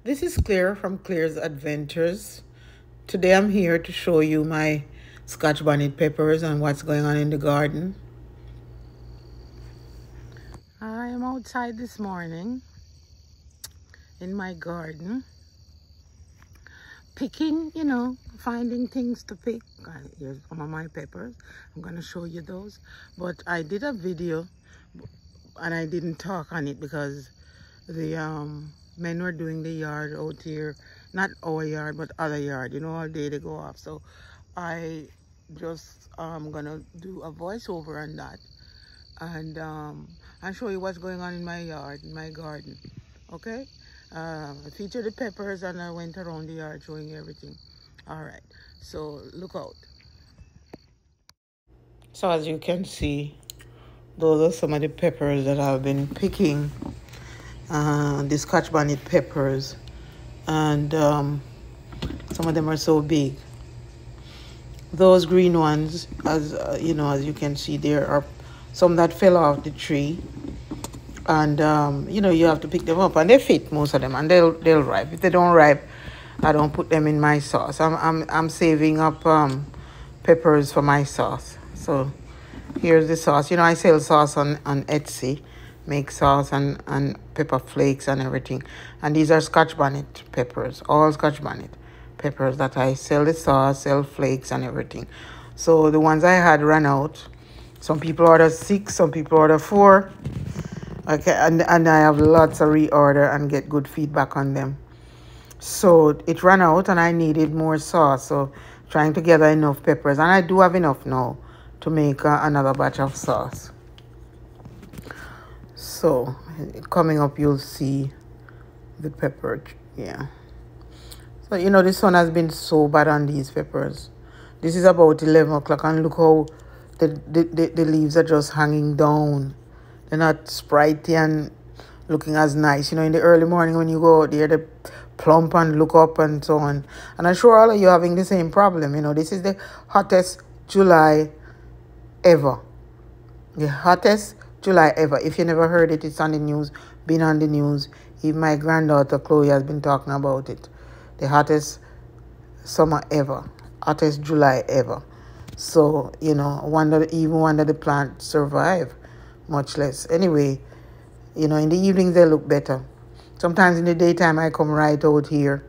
This is Claire from Claire's Adventures. Today I'm here to show you my Scotch bonnet peppers and what's going on in the garden. I am outside this morning in my garden picking, finding things to pick. Here's some of my peppers. I'm going to show you those. But I did a video and I didn't talk on it because the men were doing the yard out here, not our yard but other yard, all day they go off. So I just gonna do a voiceover on that and show you what's going on in my yard, in my garden. Okay, I featured the peppers and I went around the yard showing you everything. All right, so look out. So as you can see, those are some of the peppers that I've been picking. The Scotch bonnet peppers, and some of them are so big. Those green ones, as you can see, there are some that fell off the tree, and you have to pick them up, and they fit, most of them, and they'll ripe. If they don't ripe, I don't put them in my sauce. I'm saving up peppers for my sauce. So here's the sauce. I sell sauce on Etsy. Make sauce and pepper flakes and everything. And these are Scotch bonnet peppers, all Scotch bonnet peppers that I sell the sauce, sell flakes and everything. So the ones I had ran out. Some people order 6, some people order 4. Okay, and I have lots of reorder and get good feedback on them. So it ran out and I needed more sauce. So trying to gather enough peppers. And I do have enough now to make another batch of sauce. So coming up, you'll see the pepper. Yeah. So the sun has been so bad on these peppers. This is about 11 o'clock and look how the leaves are just hanging down. They're not sprightly and looking as nice. In the early morning when you go out there, they plump and look up and so on. And I'm sure all of you are having the same problem. This is the hottest July ever. The hottest July ever. If you never heard it, it's on the news, been on the news. Even my granddaughter Chloe has been talking about it. The hottest summer ever, hottest July ever. So, wonder the plants survive, much less. Anyway, in the evenings they look better. Sometimes in the daytime I come right out here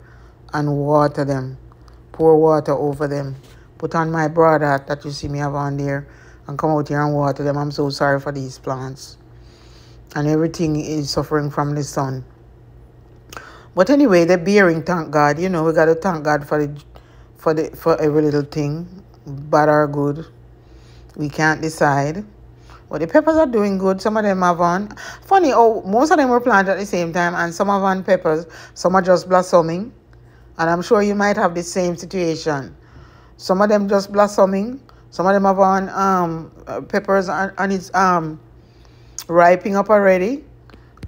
and water them, pour water over them, put on my broad hat that you see me have on there, and come out here and water them. I'm so sorry for these plants. And everything is suffering from the sun. But anyway, they're bearing, thank God. We got to thank God for every little thing, bad or good. We can't decide. But the peppers are doing good. Some of them have on. Funny, most of them were planted at the same time, and some have on peppers. Some are just blossoming. And I'm sure you might have the same situation. Some of them just blossoming. Some of them have on peppers and it's ripening up already,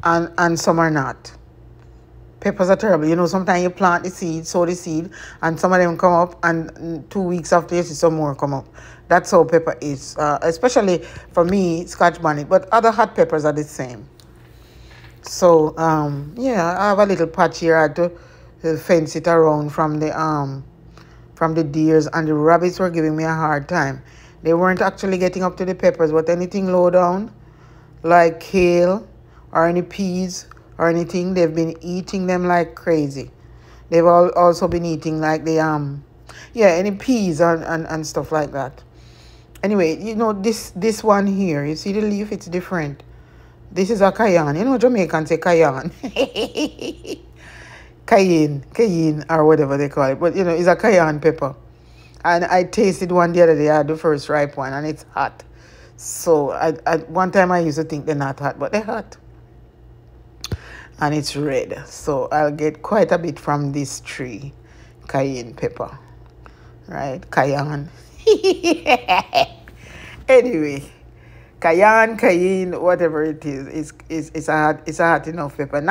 and some are not. Peppers are terrible. Sometimes you plant the seed, sow the seed, and some of them come up, and 2 weeks after you see some more come up. That's how pepper is, especially for me, Scotch bonnet, but other hot peppers are the same. So, yeah, I have a little patch here. I had to fence it around from the deers, and the rabbits were giving me a hard time. They weren't actually getting up to the peppers, but anything low down, like kale or any peas or anything, they've been eating them like crazy. They've also been eating like the any peas and stuff like that. Anyway, this one here, you see the leaf, it's different. This is a cayenne. Jamaicans say cayenne. Cayenne, or whatever they call it. But, it's a cayenne pepper. And I tasted one the other day. I had the first ripe one, and it's hot. So, one time I used to think they're not hot, but they're hot. And it's red. So, I'll get quite a bit from this tree. Cayenne pepper. Right? Cayenne. Anyway. Cayenne, whatever it is, it's a hot enough pepper.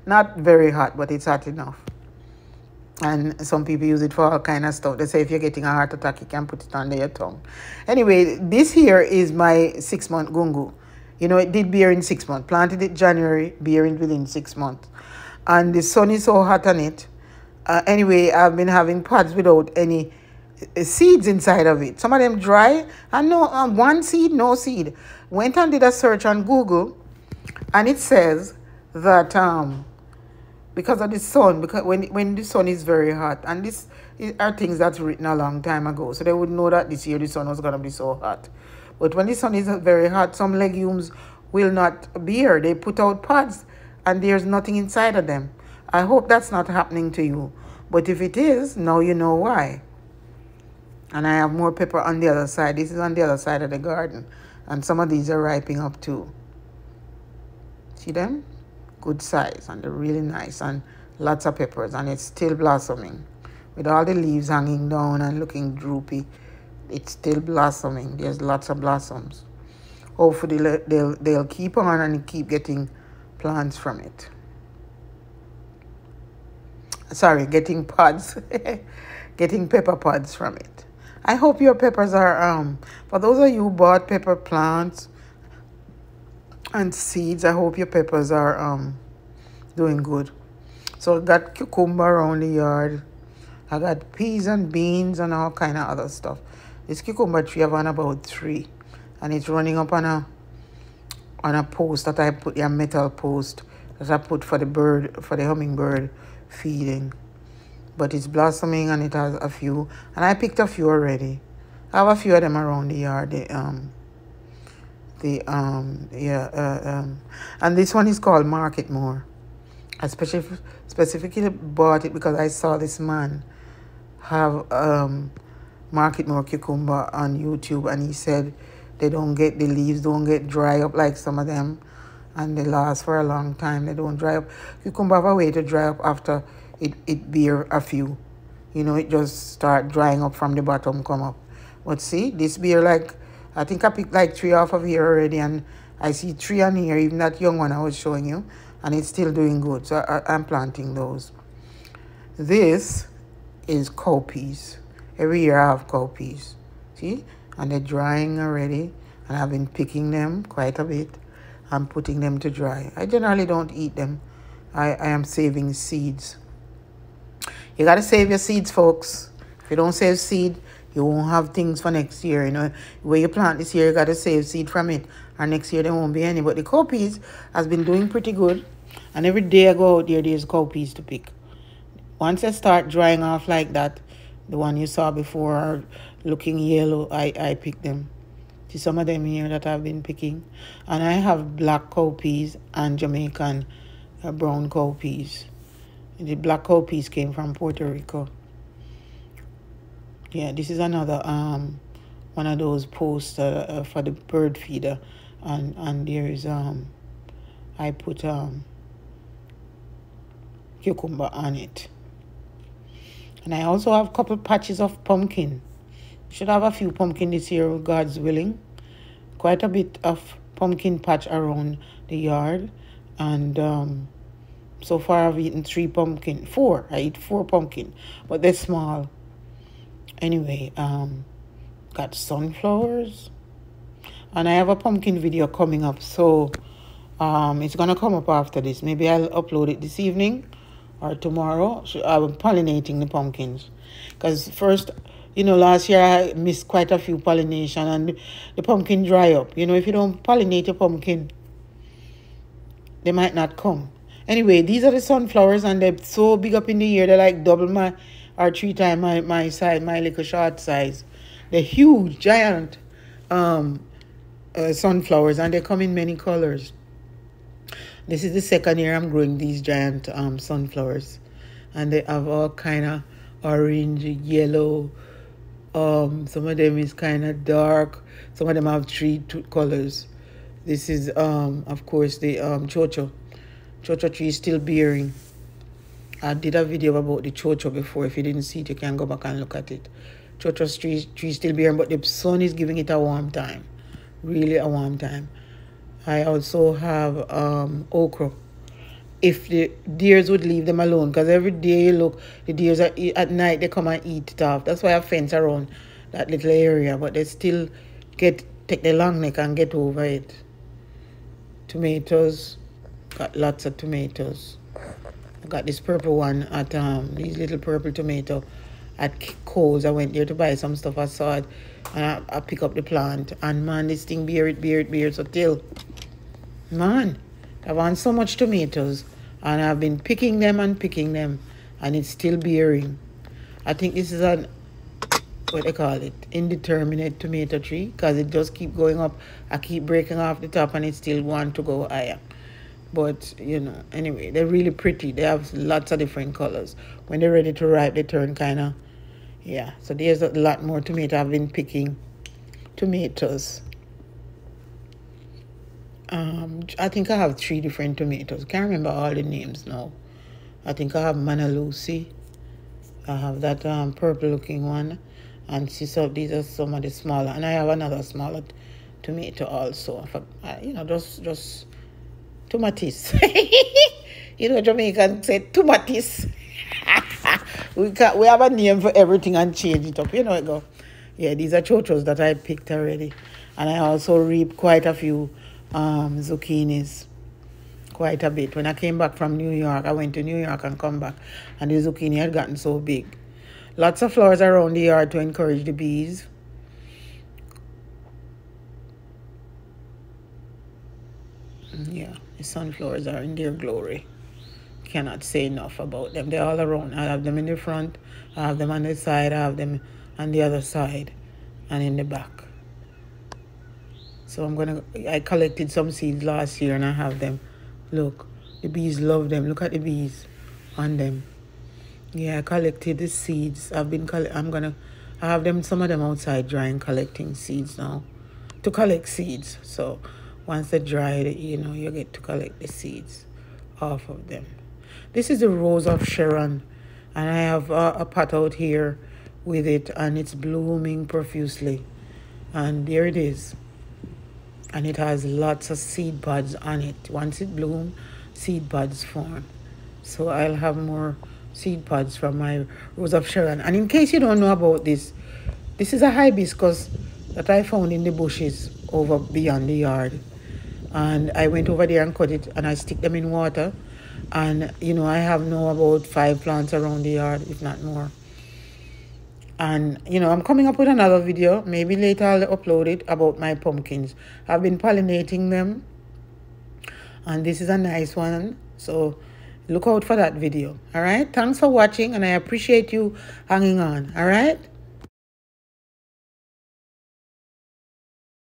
Not very hot, but it's hot enough. And some people use it for all kind of stuff. They say if you're getting a heart attack, you can put it under your tongue. Anyway, this here is my 6-month gungu. It did bear in 6 months. Planted it January, bearing within 6 months. and the sun is so hot on it. Anyway, I've been having pods without any seeds inside of it. Some of them dry and no one seed, no seed. Went and did a search on Google, and it says that because of the sun, because when the sun is very hot, and this are things that's written a long time ago, so they would know that this year the sun was gonna be so hot. But when the sun is very hot, some legumes will not bear. They put out pods, and there's nothing inside of them. I hope that's not happening to you. But if it is, now you know why. And I have more pepper on the other side. This is on the other side of the garden. And some of these are ripening up too. See them? Good size, and they're really nice, and lots of peppers, and it's still blossoming. With all the leaves hanging down and looking droopy, it's still blossoming. There's lots of blossoms. Hopefully they'll keep on and keep getting plants from it. Sorry, getting pods. Getting pepper pods from it. I hope your peppers are for those of you who bought pepper plants and seeds, I hope your peppers are doing good. So I got cucumber around the yard. I got peas and beans and all kind of other stuff. This cucumber tree I've on about 3, and it's running up on a post that I put, a metal post that I put for the hummingbird feeding. But it's blossoming, and it has a few, and I picked a few already. I have a few of them around the yard. And this one is called Market More. I specifically bought it because I saw this man have Market More cucumber on YouTube, and he said the leaves don't get dry up like some of them, and they last for a long time. They don't dry up. Cucumber have a way to dry up after it bear a few. You know, it just start drying up from the bottom, come up. But see, this bear, like, I think I picked like 3 off of here already, and I see 3 on here, even that young one I was showing you, and it's still doing good. So I'm planting those. This is cowpeas. Every year I have cowpeas. See? And they're drying already, and I've been picking them quite a bit and putting them to dry. I generally don't eat them. I am saving seeds. You got to save your seeds, folks. If you don't save seed, you won't have things for next year. You know, where you plant this year, you got to save seed from it. And next year, there won't be any. But the cowpeas has been doing pretty good. And every day I go out there, there's cowpeas to pick. Once they start drying off like that, the one you saw before are looking yellow, I pick them. See some of them here that I've been picking. And I have black cowpeas and Jamaican brown cowpeas. The black cowpeas came from Puerto Rico. Yeah, this is another one of those posts for the bird feeder, and there is I put cucumber on it, and I also have a couple patches of pumpkin. Should have a few pumpkin this year, with God's willing. Quite a bit of pumpkin patch around the yard, and so far I've eaten 4. I eat 4 pumpkin, but they're small. Anyway, got sunflowers, and I have a pumpkin video coming up, so it's gonna come up after this. Maybe I'll upload it this evening or tomorrow. So I'm pollinating the pumpkins, because first, you know, last year I missed quite a few pollination, and the pumpkin dry up. You know, if you don't pollinate a pumpkin, they might not come. Anyway, these are the sunflowers, and they're so big up in the air. They're like double or 3 times my size, my little short size. They're huge, giant sunflowers, and they come in many colors. This is the second year I'm growing these giant sunflowers, and they have all kind of orange, yellow. Some of them is kind of dark. Some of them have 3 colors. This is of course the chocho. Chocho tree is still bearing. I did a video about the chocho before. If you didn't see it, you can go back and look at it. Chocho tree is still bearing, but the sun is giving it a warm time. Really a warm time. I also have okra. If the deers would leave them alone, because every day you look, the deers are at night, they come and eat it off. That's why I fence around that little area, but they still take their long neck and get over it. Tomatoes. Got lots of tomatoes. got this purple one at these little purple tomato at Coles. I went there to buy some stuff. I saw it and I pick up the plant, and man, this thing bear it so till man, I want so much tomatoes, and I've been picking them, and it's still bearing. I think this is an, what they call it, indeterminate tomato tree, because it just keep going up. I keep breaking off the top and it still want to go higher. But you know, anyway, they're really pretty. They have lots of different colors. When they're ready to ripe, they turn kind of, yeah. So there's a lot more tomato. I've been picking tomatoes. I think I have 3 different tomatoes. Can't remember all the names now. I think I have Mana Lucy. I have that purple looking one, and see, so these are some of the smaller, and I have another smaller tomato also. You know, just tomatis. You know, Jamaican say tomatis. We have a name for everything and change it up. You know it go. Yeah, these are chochos that I picked already, and I also reaped quite a few zucchinis. Quite a bit. When I came back from New York, I went to New York and come back, and the zucchini had gotten so big. Lots of flowers around the yard to encourage the bees. Yeah, the sunflowers are in their glory. Cannot say enough about them. They're all around. I have them in the front, I have them on the side, I have them on the other side, and in the back. So I collected some seeds last year, and I have them. Look, the bees love them. Look at the bees on them. Yeah, I collected the seeds. I have them, some of them outside drying, collecting seeds now. To collect seeds. So once they dry, you know, you get to collect the seeds off of them. This is the Rose of Sharon, and I have a pot out here with it, and it's blooming profusely. And there it is. And it has lots of seed pods on it. Once it blooms, seed pods form. So I'll have more seed pods from my Rose of Sharon. And in case you don't know about this, this is a hibiscus that I found in the bushes over beyond the yard. And I went over there and cut it, and I stick them in water. And, you know, I have now about 5 plants around the yard, if not more. And, you know, I'm coming up with another video. Maybe later I'll upload it about my pumpkins. I've been pollinating them. And this is a nice one. So look out for that video. All right. Thanks for watching. And I appreciate you hanging on. All right.